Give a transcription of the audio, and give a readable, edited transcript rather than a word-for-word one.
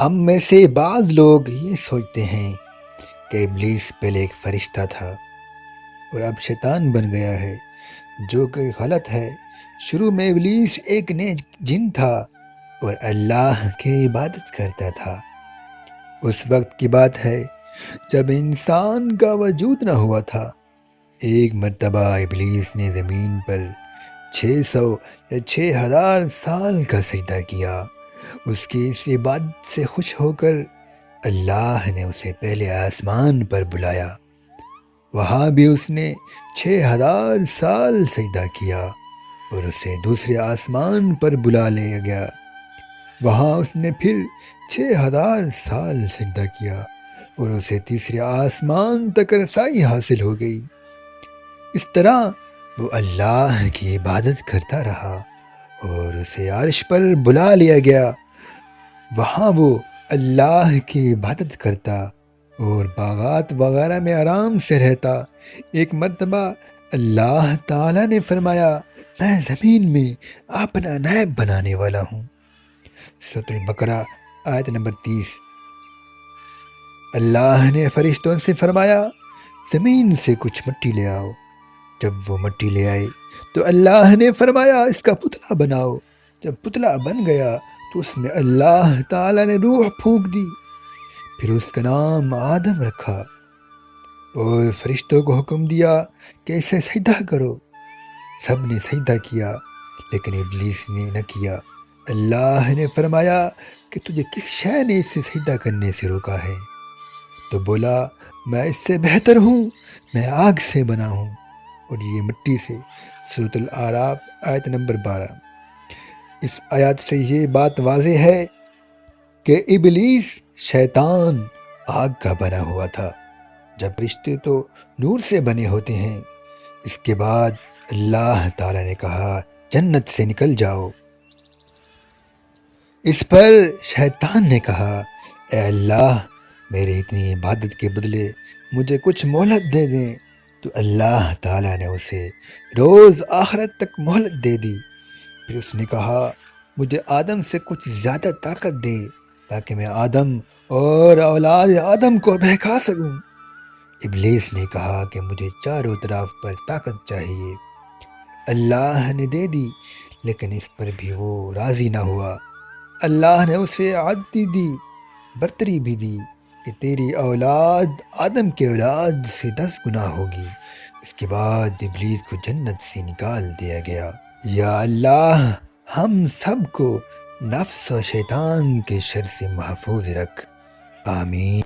ہم میں سے بعض لوگ یہ سوچتے ہیں کہ ابلیس پہلے ایک فرشتہ تھا اور اب شیطان بن گیا ہے، جو کہ غلط ہے۔ شروع میں ابلیس ایک نیک جن تھا اور اللہ کی عبادت کرتا تھا۔ اس وقت کی بات ہے جب انسان کا وجود نہ ہوا تھا۔ ایک مرتبہ ابلیس نے زمین پر 600 یا 6000 سال کا سجدہ کیا۔ اس کی اس عبادت سے خوش ہو کر اللہ نے اسے پہلے آسمان پر بلایا۔ وہاں بھی اس نے 6000 سال سجدہ کیا اور اسے دوسرے آسمان پر بلا لیا گیا۔ وہاں اس نے پھر 6000 سال سجدہ کیا اور اسے تیسرے آسمان تک رسائی حاصل ہو گئی۔ اس طرح وہ اللہ کی عبادت کرتا رہا اور اسے عرش پر بلا لیا گیا۔ وہاں وہ اللہ کی عبادت کرتا اور باغات وغیرہ میں آرام سے رہتا۔ ایک مرتبہ اللہ تعالیٰ نے فرمایا، میں زمین میں اپنا نائب بنانے والا ہوں۔ سورۃ البقرہ آیت نمبر 30۔ اللہ نے فرشتوں سے فرمایا، زمین سے کچھ مٹی لے آؤ۔ جب وہ مٹی لے آئے تو اللہ نے فرمایا، اس کا پتلا بناؤ۔ جب پتلا بن گیا تو اس میں اللہ تعالیٰ نے روح پھونک دی، پھر اس کا نام آدم رکھا اور فرشتوں کو حکم دیا کہ اسے سجدہ کرو۔ سب نے سجدہ کیا لیکن ابلیس نے نہ کیا۔ اللہ نے فرمایا کہ تجھے کس شے نے اسے سجدہ کرنے سے روکا ہے؟ تو بولا، میں اس سے بہتر ہوں، میں آگ سے بنا ہوں اور یہ مٹی سے۔ سورۃ الاعراف آیت نمبر 12۔ اس آیات سے یہ بات واضح ہے کہ ابلیس شیطان آگ کا بنا ہوا تھا، جب رشتے تو نور سے بنے ہوتے ہیں۔ اس کے بعد اللہ تعالیٰ نے کہا، جنت سے نکل جاؤ۔ اس پر شیطان نے کہا، اے اللہ، میری اتنی عبادت کے بدلے مجھے کچھ مہلت دے دیں۔ تو اللہ تعالیٰ نے اسے روز آخرت تک مہلت دے دی۔ پھر اس نے کہا، مجھے آدم سے کچھ زیادہ طاقت دے تاکہ میں آدم اور اولاد آدم کو بہکا سکوں۔ ابلیس نے کہا کہ مجھے چاروں طرف پر طاقت چاہیے۔ اللہ نے دے دی لیکن اس پر بھی وہ راضی نہ ہوا۔ اللہ نے اسے عادتی دی، برتری بھی دی کہ تیری اولاد آدم کے اولاد سے 10 گنا ہوگی۔ اس کے بعد ابلیس کو جنت سے نکال دیا گیا۔ یا اللہ، ہم سب کو نفس و شیطان کے شر سے محفوظ رکھ، آمین۔